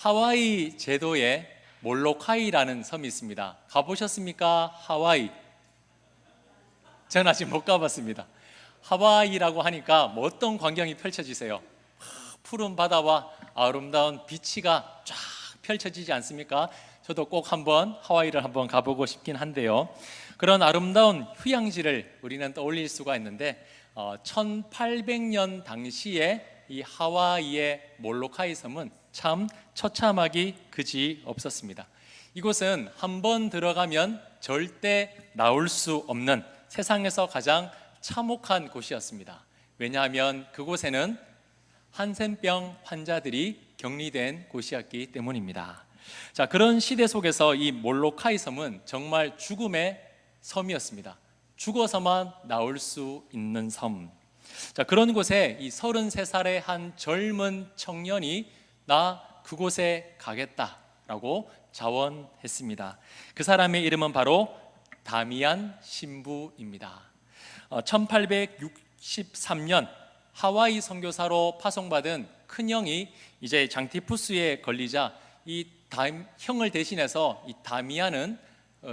하와이 제도에 몰로카이라는 섬이 있습니다. 가보셨습니까? 하와이. 저는 아직 못 가봤습니다. 하와이라고 하니까 뭐 어떤 광경이 펼쳐지세요? 푸른 바다와 아름다운 비치가 쫙 펼쳐지지 않습니까? 저도 꼭 한번 하와이를 한번 가보고 싶긴 한데요. 그런 아름다운 휴양지를 우리는 떠올릴 수가 있는데 1800년 당시에 이 하와이의 몰로카이 섬은 참 처참하기 그지 없었습니다. 이곳은 한번 들어가면 절대 나올 수 없는 세상에서 가장 참혹한 곳이었습니다. 왜냐하면 그곳에는 한센병 환자들이 격리된 곳이었기 때문입니다. 자, 그런 시대 속에서 이 몰로카이 섬은 정말 죽음의 섬이었습니다. 죽어서만 나올 수 있는 섬. 자, 그런 곳에 이 33살의 한 젊은 청년이 나 그곳에 가겠다라고 자원했습니다. 그 사람의 이름은 바로 다미안 신부입니다. 1863년 하와이 선교사로 파송받은 큰형이 이제 장티푸스에 걸리자 이 형을 대신해서 이 다미안은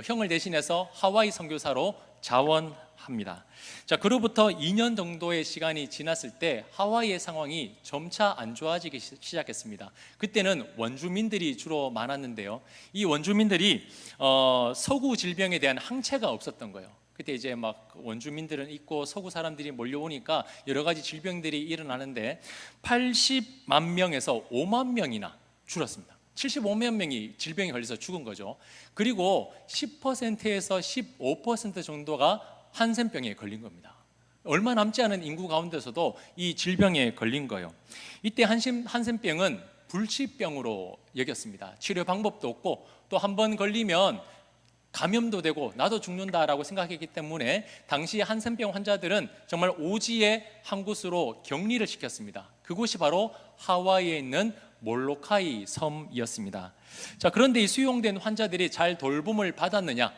형을 대신해서 하와이 선교사로 자원합니다. 자, 그로부터 2년 정도의 시간이 지났을 때 하와이의 상황이 점차 안 좋아지기 시작했습니다. 그때는 원주민들이 주로 많았는데요. 이 원주민들이 서구 질병에 대한 항체가 없었던 거예요. 그때 이제 막 원주민들은 있고 서구 사람들이 몰려오니까 여러 가지 질병들이 일어나는데 80만 명에서 5만 명이나 줄었습니다. 75만 명이 질병에 걸려서 죽은 거죠. 그리고 10%에서 15% 정도가 한센병에 걸린 겁니다. 얼마 남지 않은 인구 가운데서도 이 질병에 걸린 거예요. 이때 한센병은 불치병으로 여겼습니다. 치료 방법도 없고 또 한 번 걸리면 감염도 되고 나도 죽는다라고 생각했기 때문에 당시 한센병 환자들은 정말 오지의 한 곳으로 격리를 시켰습니다. 그곳이 바로 하와이에 있는 몰로카이 섬이었습니다. 자, 그런데 이 수용된 환자들이 잘 돌봄을 받았느냐?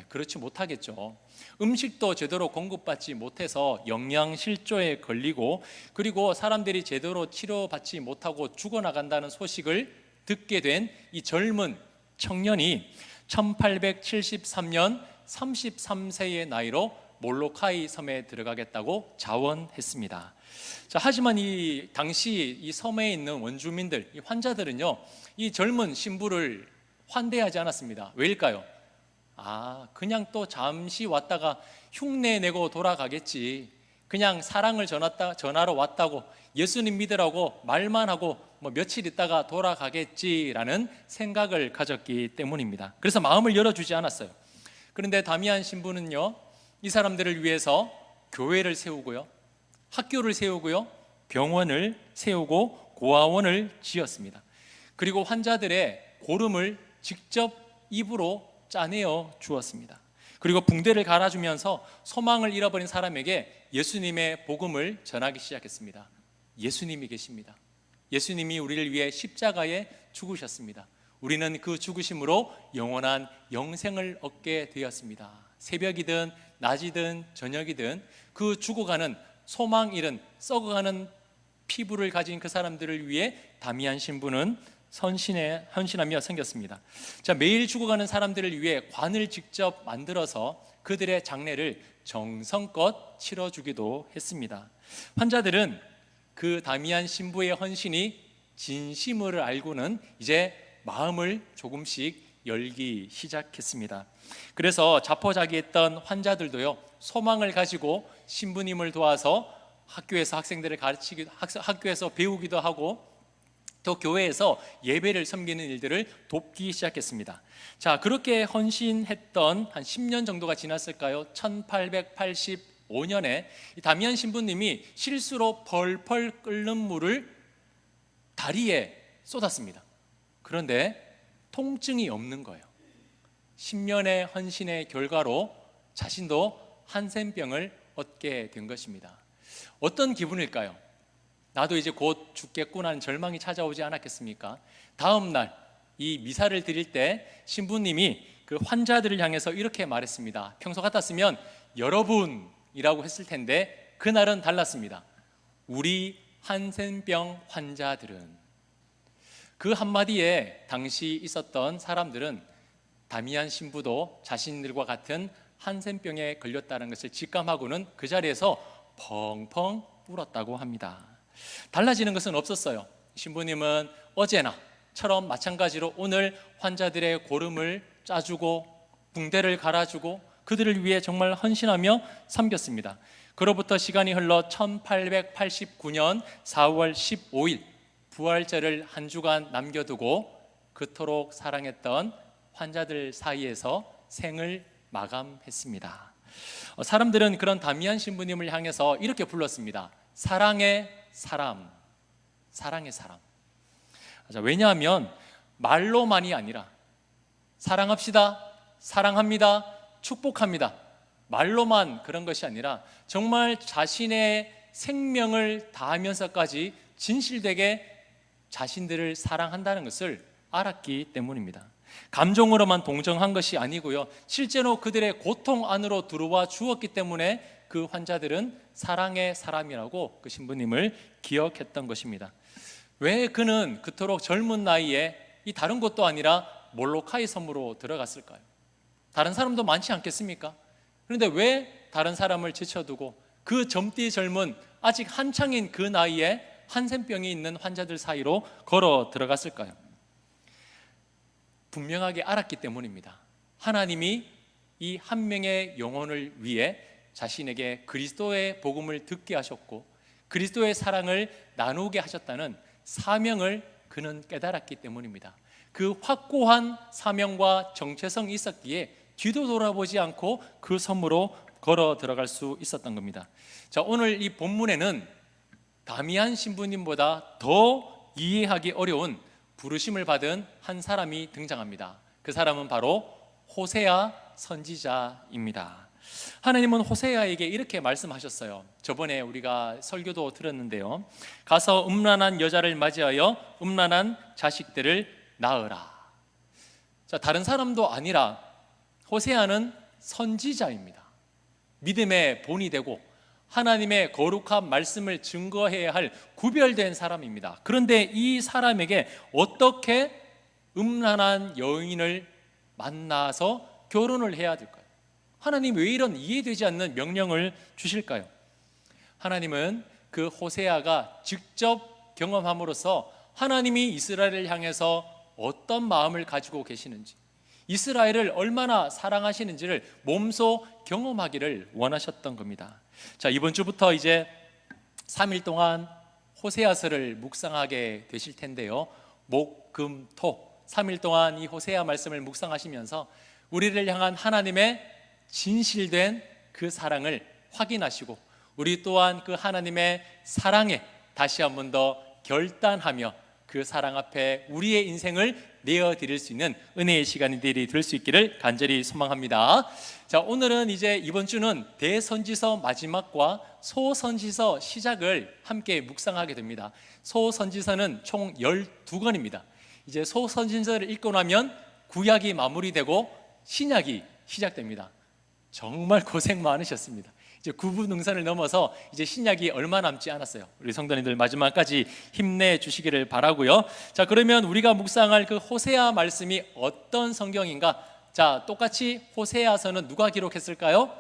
그렇지 못하겠죠. 음식도 제대로 공급받지 못해서 영양실조에 걸리고, 그리고 사람들이 제대로 치료받지 못하고 죽어나간다는 소식을 듣게 된 이 젊은 청년이 1873년 33세의 나이로 몰로카이 섬에 들어가겠다고 자원했습니다. 자, 하지만 이 당시 이 섬에 있는 원주민들, 이 환자들은요, 이 젊은 신부를 환대하지 않았습니다. 왜일까요? 그냥 또 잠시 왔다가 흉내 내고 돌아가겠지. 그냥 사랑을 전하러 왔다고, 예수님 믿으라고 말만 하고 뭐 며칠 있다가 돌아가겠지라는 생각을 가졌기 때문입니다. 그래서 마음을 열어주지 않았어요. 그런데 다미안 신부는요, 이 사람들을 위해서 교회를 세우고요, 학교를 세우고요, 병원을 세우고 고아원을 지었습니다. 그리고 환자들의 고름을 직접 입으로 짜내어 주었습니다. 그리고 붕대를 갈아주면서 소망을 잃어버린 사람에게 예수님의 복음을 전하기 시작했습니다. 예수님이 계십니다. 예수님이 우리를 위해 십자가에 죽으셨습니다. 우리는 그 죽으심으로 영원한 영생을 얻게 되었습니다. 새벽이든 낮이든 저녁이든 그 죽어가는 소망 잃은 썩어가는 피부를 가진 그 사람들을 위해 다미안 신부는 헌신하며 생겼습니다. 자, 매일 죽어가는 사람들을 위해 관을 직접 만들어서 그들의 장례를 정성껏 치러주기도 했습니다. 환자들은 그 다미안 신부의 헌신이 진심을 알고는 이제 마음을 조금씩 열기 시작했습니다. 그래서 자포자기했던 환자들도요, 소망을 가지고 신부님을 도와서 학교에서 학생들을 가르치기도, 학교에서 배우기도 하고 또 교회에서 예배를 섬기는 일들을 돕기 시작했습니다. 자, 그렇게 헌신했던 한 10년 정도가 지났을까요? 1885년에 이 다미안 신부님이 실수로 펄펄 끓는 물을 다리에 쏟았습니다. 그런데 통증이 없는 거예요. 10년의 헌신의 결과로 자신도 한센병을 얻게 된 것입니다. 어떤 기분일까요? 나도 이제 곧 죽겠구나는 절망이 찾아오지 않았겠습니까? 다음 날 이 미사를 드릴 때 신부님이 그 환자들을 향해서 이렇게 말했습니다. 평소 같았으면 여러분이라고 했을 텐데 그날은 달랐습니다. 우리 한센병 환자들은. 그 한마디에 당시 있었던 사람들은 다미안 신부도 자신들과 같은 한센병에 걸렸다는 것을 직감하고는 그 자리에서 펑펑 울었다고 합니다. 달라지는 것은 없었어요. 신부님은 어제나처럼 마찬가지로 오늘 환자들의 고름을 짜주고 붕대를 갈아주고 그들을 위해 정말 헌신하며 섬겼습니다. 그로부터 시간이 흘러 1889년 4월 15일 부활절을 한 주간 남겨두고 그토록 사랑했던 환자들 사이에서 생을 마감했습니다. 사람들은 그런 다미안 신부님을 향해서 이렇게 불렀습니다. 사랑의 사람, 사랑의 사람. 왜냐하면 말로만이 아니라 사랑합시다, 사랑합니다, 축복합니다, 말로만 그런 것이 아니라 정말 자신의 생명을 다하면서까지 진실되게 자신들을 사랑한다는 것을 알았기 때문입니다. 감정으로만 동정한 것이 아니고요, 실제로 그들의 고통 안으로 들어와 주었기 때문에 그 환자들은 사랑의 사람이라고 그 신부님을 기억했던 것입니다. 왜 그는 그토록 젊은 나이에 이 다른 곳도 아니라 몰로카이 섬으로 들어갔을까요? 다른 사람도 많지 않겠습니까? 그런데 왜 다른 사람을 제쳐두고 그 젊디 젊은 아직 한창인 그 나이에 한센병이 있는 환자들 사이로 걸어 들어갔을까요? 분명하게 알았기 때문입니다. 하나님이 이 한 명의 영혼을 위해 자신에게 그리스도의 복음을 듣게 하셨고 그리스도의 사랑을 나누게 하셨다는 사명을 그는 깨달았기 때문입니다. 그 확고한 사명과 정체성이 있었기에 뒤도 돌아보지 않고 그 섬으로 걸어 들어갈 수 있었던 겁니다. 자, 오늘 이 본문에는 다미안 신부님보다 더 이해하기 어려운 부르심을 받은 한 사람이 등장합니다. 그 사람은 바로 호세아 선지자입니다. 하나님은 호세아에게 이렇게 말씀하셨어요. 저번에 우리가 설교도 들었는데요. 가서 음란한 여자를 맞이하여 음란한 자식들을 낳으라. 자, 다른 사람도 아니라 호세아는 선지자입니다. 믿음의 본이 되고 하나님의 거룩한 말씀을 증거해야 할 구별된 사람입니다. 그런데 이 사람에게 어떻게 음란한 여인을 만나서 결혼을 해야 될까요? 하나님 왜 이런 이해되지 않는 명령을 주실까요? 하나님은 그 호세아가 직접 경험함으로써 하나님이 이스라엘을 향해서 어떤 마음을 가지고 계시는지, 이스라엘을 얼마나 사랑하시는지를 몸소 경험하기를 원하셨던 겁니다. 자, 이번 주부터 이제 3일 동안 호세아서를 묵상하게 되실 텐데요. 목, 금, 토 3일 동안 이 호세아 말씀을 묵상하시면서 우리를 향한 하나님의 진실된 그 사랑을 확인하시고 우리 또한 그 하나님의 사랑에 다시 한 번 더 결단하며 그 사랑 앞에 우리의 인생을 내어드릴 수 있는 은혜의 시간이 될 수 있기를 간절히 소망합니다. 자, 오늘은 이제 이번 주는 대선지서 마지막과 소선지서 시작을 함께 묵상하게 됩니다. 소선지서는 총 12권입니다. 이제 소선지서를 읽고 나면 구약이 마무리되고 신약이 시작됩니다. 정말 고생 많으셨습니다. 이제 구분능선을 넘어서 이제 신약이 얼마 남지 않았어요. 우리 성도님들 마지막까지 힘내주시기를 바라고요. 자, 그러면 우리가 묵상할 그 호세아 말씀이 어떤 성경인가? 자, 똑같이 호세아서는 누가 기록했을까요?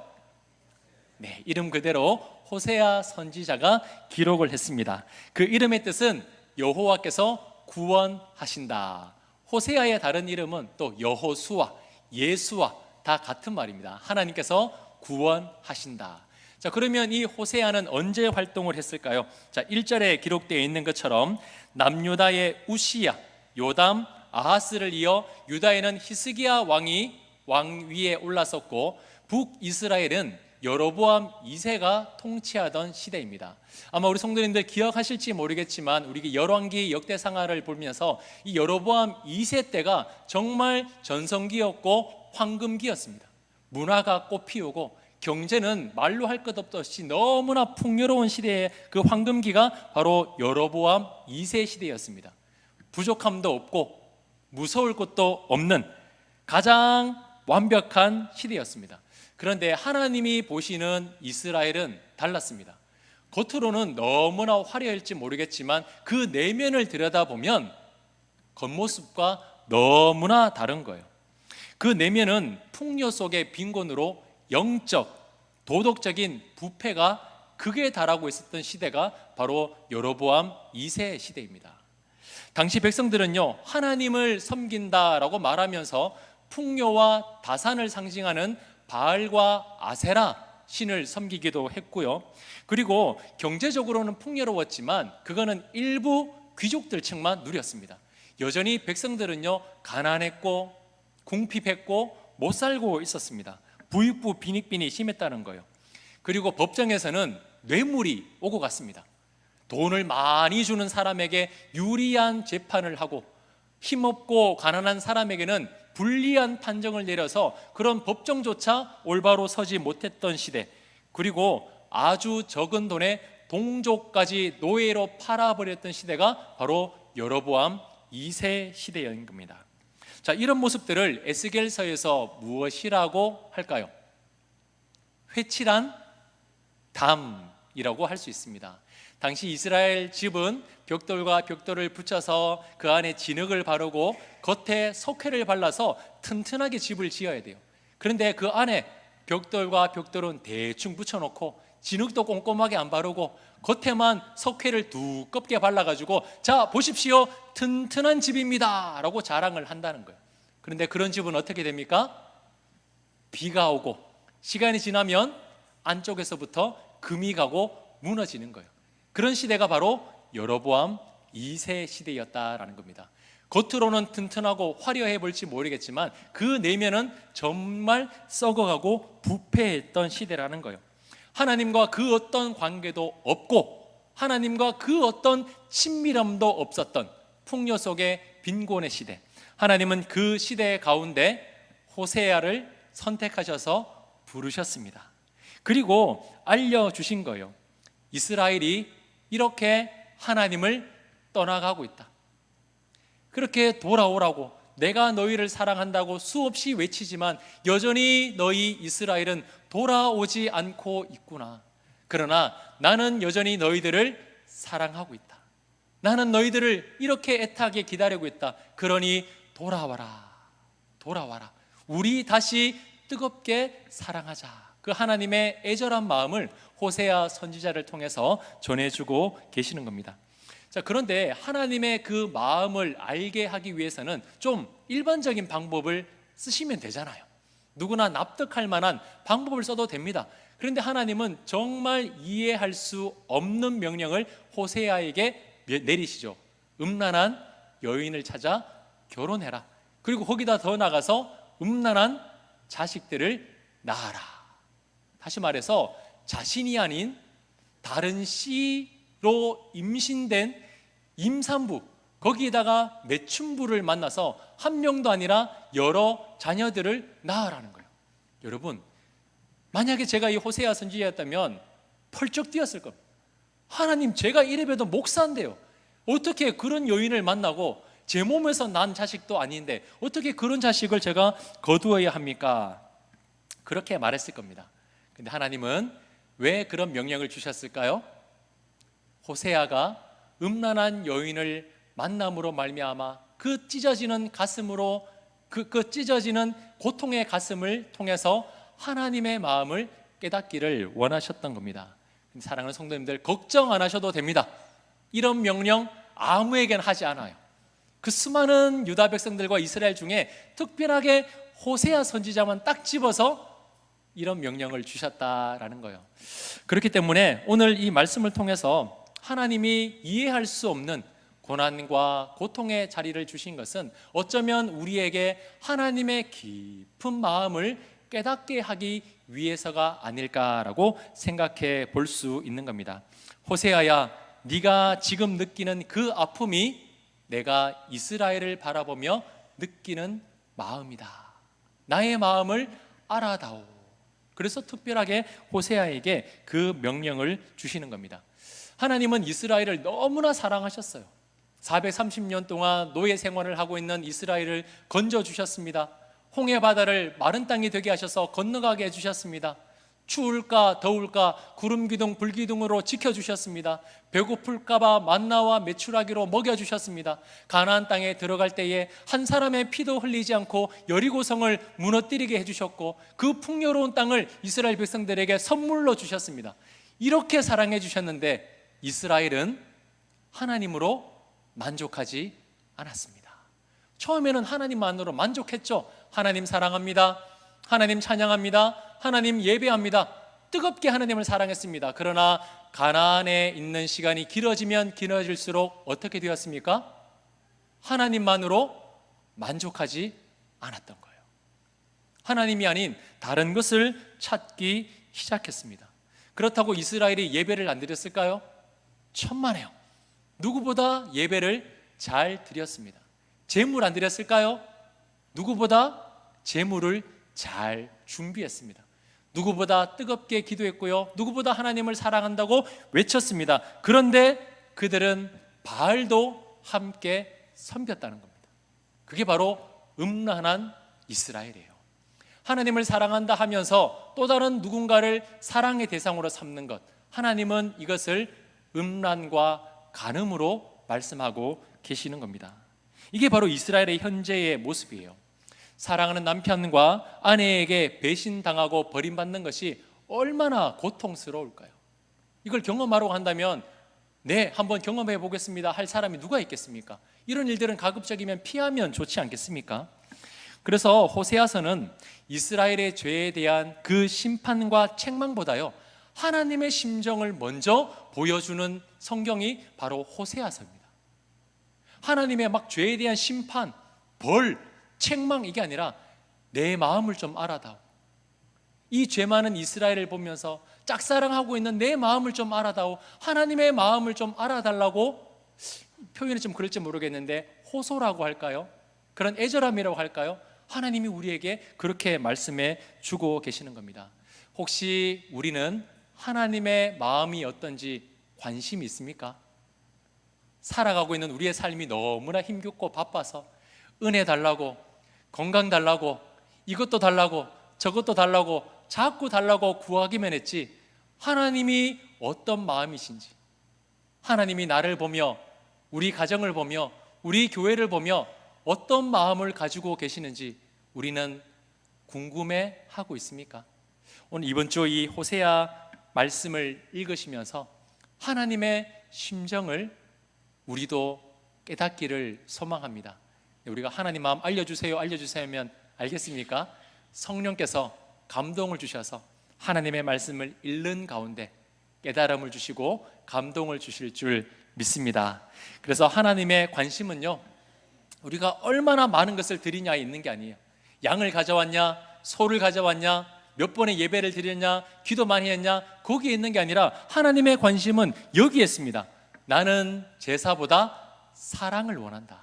네, 이름 그대로 호세아 선지자가 기록을 했습니다. 그 이름의 뜻은 여호와께서 구원하신다. 호세아의 다른 이름은 또 여호수아, 예수와 다 같은 말입니다. 하나님께서 구원하신다. 자, 그러면 이 호세아는 언제 활동을 했을까요? 자, 1절에 기록되어 있는 것처럼 남유다의 우시야, 요담, 아하스를 이어 유다에는 히스기야 왕이 왕 위에 올라섰고 북이스라엘은 여로보암 2세가 통치하던 시대입니다. 아마 우리 성도님들 기억하실지 모르겠지만 우리 열왕기 역대상하를 보면서 이 여로보암 2세 때가 정말 전성기였고 황금기였습니다. 문화가 꽃피우고 경제는 말로 할 것 없이 너무나 풍요로운 시대의 그 황금기가 바로 여로보암 2세 시대였습니다. 부족함도 없고 무서울 것도 없는 가장 완벽한 시대였습니다. 그런데 하나님이 보시는 이스라엘은 달랐습니다. 겉으로는 너무나 화려할지 모르겠지만 그 내면을 들여다보면 겉모습과 너무나 다른 거예요. 그 내면은 풍요 속의 빈곤으로 영적, 도덕적인 부패가 극에 달하고 있었던 시대가 바로 여로보암 2세 시대입니다. 당시 백성들은요, 하나님을 섬긴다라고 말하면서 풍요와 다산을 상징하는 바알과 아세라 신을 섬기기도 했고요. 그리고 경제적으로는 풍요로웠지만 그거는 일부 귀족들 층만 누렸습니다. 여전히 백성들은요, 가난했고 궁핍했고 못 살고 있었습니다. 부익부 빈익빈이 심했다는 거예요. 그리고 법정에서는 뇌물이 오고 갔습니다. 돈을 많이 주는 사람에게 유리한 재판을 하고 힘없고 가난한 사람에게는 불리한 판정을 내려서 그런 법정조차 올바로 서지 못했던 시대, 그리고 아주 적은 돈에 동족까지 노예로 팔아버렸던 시대가 바로 여로보암 2세 시대인 겁니다. 자, 이런 모습들을 에스겔서에서 무엇이라고 할까요? 회칠한 담이라고 할 수 있습니다. 당시 이스라엘 집은 벽돌과 벽돌을 붙여서 그 안에 진흙을 바르고 겉에 석회를 발라서 튼튼하게 집을 지어야 돼요. 그런데 그 안에 벽돌과 벽돌은 대충 붙여놓고 진흙도 꼼꼼하게 안 바르고 겉에만 석회를 두껍게 발라가지고 자 보십시오, 튼튼한 집입니다 라고 자랑을 한다는 거예요. 그런데 그런 집은 어떻게 됩니까? 비가 오고 시간이 지나면 안쪽에서부터 금이 가고 무너지는 거예요. 그런 시대가 바로 여로보암 2세 시대였다라는 겁니다. 겉으로는 튼튼하고 화려해 볼지 모르겠지만 그 내면은 정말 썩어가고 부패했던 시대라는 거예요. 하나님과 그 어떤 관계도 없고 하나님과 그 어떤 친밀함도 없었던 풍요 속의 빈곤의 시대. 하나님은 그 시대 가운데 호세아를 선택하셔서 부르셨습니다. 그리고 알려주신 거예요. 이스라엘이 이렇게 하나님을 떠나가고 있다. 그렇게 돌아오라고, 내가 너희를 사랑한다고 수없이 외치지만 여전히 너희 이스라엘은 돌아오지 않고 있구나. 그러나 나는 여전히 너희들을 사랑하고 있다. 나는 너희들을 이렇게 애타게 기다리고 있다. 그러니 돌아와라, 돌아와라. 우리 다시 뜨겁게 사랑하자. 그 하나님의 애절한 마음을 호세아 선지자를 통해서 전해주고 계시는 겁니다. 자, 그런데 하나님의 그 마음을 알게 하기 위해서는 좀 일반적인 방법을 쓰시면 되잖아요. 누구나 납득할 만한 방법을 써도 됩니다. 그런데 하나님은 정말 이해할 수 없는 명령을 호세아에게 내리시죠. 음란한 여인을 찾아 결혼해라. 그리고 거기다 더 나가서 음란한 자식들을 낳아라. 다시 말해서 자신이 아닌 다른 씨로 임신된 임산부, 거기에다가 매춘부를 만나서 한 명도 아니라 여러 자녀들을 낳으라는 거예요. 여러분, 만약에 제가 이 호세아 선지자였다면 펄쩍 뛰었을 겁니다. 하나님, 제가 이래봬도 목사인데요, 어떻게 그런 여인을 만나고 제 몸에서 난 자식도 아닌데 어떻게 그런 자식을 제가 거두어야 합니까? 그렇게 말했을 겁니다. 근데 하나님은 왜 그런 명령을 주셨을까요? 호세아가 음란한 여인을 만남으로 말미암아 그 찢어지는 가슴으로 그 찢어지는 고통의 가슴을 통해서 하나님의 마음을 깨닫기를 원하셨던 겁니다. 사랑하는 성도님들, 걱정 안 하셔도 됩니다. 이런 명령 아무에게나 하지 않아요. 그 수많은 유다 백성들과 이스라엘 중에 특별하게 호세아 선지자만 딱 집어서 이런 명령을 주셨다라는 거예요. 그렇기 때문에 오늘 이 말씀을 통해서 하나님이 이해할 수 없는 고난과 고통의 자리를 주신 것은 어쩌면 우리에게 하나님의 깊은 마음을 깨닫게 하기 위해서가 아닐까라고 생각해 볼 수 있는 겁니다. 호세아야, 네가 지금 느끼는 그 아픔이 내가 이스라엘을 바라보며 느끼는 마음이다. 나의 마음을 알아다오. 그래서 특별하게 호세아에게 그 명령을 주시는 겁니다. 하나님은 이스라엘을 너무나 사랑하셨어요. 430년 동안 노예 생활을 하고 있는 이스라엘을 건져주셨습니다. 홍해 바다를 마른 땅이 되게 하셔서 건너가게 해주셨습니다. 추울까 더울까 구름 기둥 불 기둥으로 지켜주셨습니다. 배고플까 봐 만나와 메추라기로 먹여주셨습니다. 가나안 땅에 들어갈 때에 한 사람의 피도 흘리지 않고 여리고성을 무너뜨리게 해주셨고, 그 풍요로운 땅을 이스라엘 백성들에게 선물로 주셨습니다. 이렇게 사랑해 주셨는데 이스라엘은 하나님으로 만족하지 않았습니다. 처음에는 하나님만으로 만족했죠. 하나님 사랑합니다, 하나님 찬양합니다, 하나님 예배합니다. 뜨겁게 하나님을 사랑했습니다. 그러나 가나안에 있는 시간이 길어지면 길어질수록 어떻게 되었습니까? 하나님만으로 만족하지 않았던 거예요. 하나님이 아닌 다른 것을 찾기 시작했습니다. 그렇다고 이스라엘이 예배를 안 드렸을까요? 천만에요. 누구보다 예배를 잘 드렸습니다. 제물 안 드렸을까요? 누구보다 제물을 잘 준비했습니다. 누구보다 뜨겁게 기도했고요, 누구보다 하나님을 사랑한다고 외쳤습니다. 그런데 그들은 바알도 함께 섬겼다는 겁니다. 그게 바로 음란한 이스라엘이에요. 하나님을 사랑한다 하면서 또 다른 누군가를 사랑의 대상으로 삼는 것, 하나님은 이것을 음란과 간음으로 말씀하고 계시는 겁니다. 이게 바로 이스라엘의 현재의 모습이에요. 사랑하는 남편과 아내에게 배신당하고 버림받는 것이 얼마나 고통스러울까요? 이걸 경험하려고 한다면 네, 한번 경험해 보겠습니다 할 사람이 누가 있겠습니까? 이런 일들은 가급적이면 피하면 좋지 않겠습니까? 그래서 호세아서는 이스라엘의 죄에 대한 그 심판과 책망보다요, 하나님의 심정을 먼저 보여주는 성경이 바로 호세아서입니다. 하나님의 막 죄에 대한 심판, 벌, 책망, 이게 아니라 내 마음을 좀 알아다오. 이 죄 많은 이스라엘을 보면서 짝사랑하고 있는 내 마음을 좀 알아다오. 하나님의 마음을 좀 알아달라고, 표현이 좀 그럴지 모르겠는데 호소라고 할까요? 그런 애절함이라고 할까요? 하나님이 우리에게 그렇게 말씀해 주고 계시는 겁니다. 혹시 우리는 하나님의 마음이 어떤지 관심이 있습니까? 살아가고 있는 우리의 삶이 너무나 힘겹고 바빠서 은혜 달라고, 건강 달라고, 이것도 달라고, 저것도 달라고, 자꾸 달라고 구하기만 했지, 하나님이 어떤 마음이신지, 하나님이 나를 보며, 우리 가정을 보며, 우리 교회를 보며 어떤 마음을 가지고 계시는지 우리는 궁금해하고 있습니까? 오늘 이번 주 이 호세아 말씀을 읽으시면서 하나님의 심정을 우리도 깨닫기를 소망합니다. 우리가 하나님 마음 알려주세요, 알려주세요 하면 알겠습니까? 성령께서 감동을 주셔서 하나님의 말씀을 읽는 가운데 깨달음을 주시고 감동을 주실 줄 믿습니다. 그래서 하나님의 관심은요, 우리가 얼마나 많은 것을 드리냐에 있는 게 아니에요. 양을 가져왔냐, 소를 가져왔냐, 몇 번의 예배를 드렸냐, 기도 많이 했냐, 거기에 있는 게 아니라 하나님의 관심은 여기에 있습니다. 나는 제사보다 사랑을 원한다.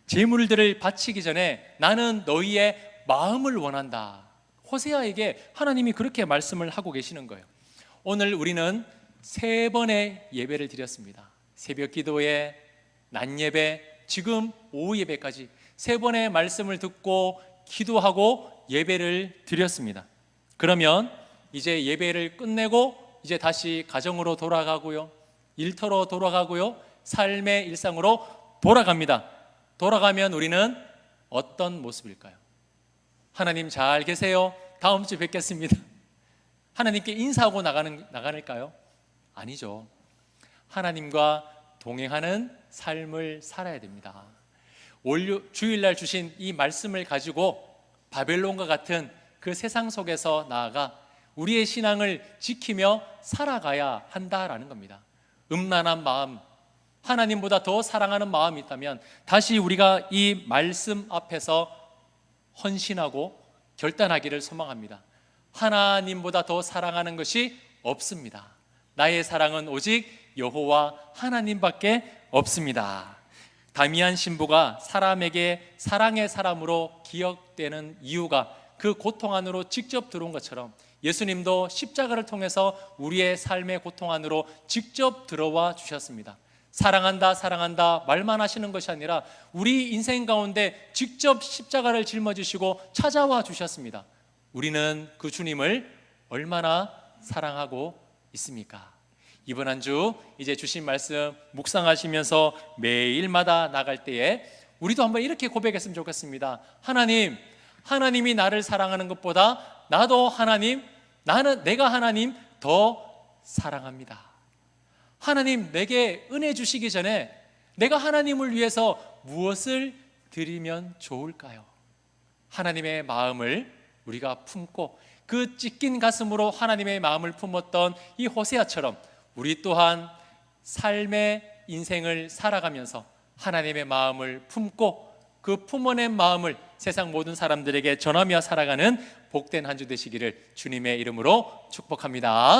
제물들을 바치기 전에 나는 너희의 마음을 원한다. 호세아에게 하나님이 그렇게 말씀을 하고 계시는 거예요. 오늘 우리는 3번의 예배를 드렸습니다. 새벽 기도에, 낮 예배, 지금 오후 예배까지 3번의 말씀을 듣고 기도하고 예배를 드렸습니다. 그러면 이제 예배를 끝내고 이제 다시 가정으로 돌아가고요, 일터로 돌아가고요, 삶의 일상으로 돌아갑니다. 돌아가면 우리는 어떤 모습일까요? 하나님 잘 계세요, 다음 주 뵙겠습니다, 하나님께 인사하고 나가는까요? 아니죠. 하나님과 동행하는 삶을 살아야 됩니다. 주일날 주신 이 말씀을 가지고 바벨론과 같은 그 세상 속에서 나아가 우리의 신앙을 지키며 살아가야 한다라는 겁니다. 음란한 마음, 하나님보다 더 사랑하는 마음이 있다면 다시 우리가 이 말씀 앞에서 헌신하고 결단하기를 소망합니다. 하나님보다 더 사랑하는 것이 없습니다. 나의 사랑은 오직 여호와 하나님밖에 없습니다. 다미안 신부가 사람에게 사랑의 사람으로 기억되는 이유가 그 고통 안으로 직접 들어온 것처럼 예수님도 십자가를 통해서 우리의 삶의 고통 안으로 직접 들어와 주셨습니다. 사랑한다, 사랑한다 말만 하시는 것이 아니라 우리 인생 가운데 직접 십자가를 짊어지시고 찾아와 주셨습니다. 우리는 그 주님을 얼마나 사랑하고 있습니까? 이번 한 주 이제 주신 말씀 묵상하시면서 매일마다 나갈 때에 우리도 한번 이렇게 고백했으면 좋겠습니다. 하나님, 하나님이 나를 사랑하는 것보다 나도 하나님, 내가 하나님 더 사랑합니다. 하나님, 내게 은혜 주시기 전에 내가 하나님을 위해서 무엇을 드리면 좋을까요? 하나님의 마음을 우리가 품고 그 찢긴 가슴으로 하나님의 마음을 품었던 이 호세아처럼 우리 또한 삶의 인생을 살아가면서 하나님의 마음을 품고 그 품어낸 마음을 세상 모든 사람들에게 전하며 살아가는 복된 한 주 되시기를 주님의 이름으로 축복합니다.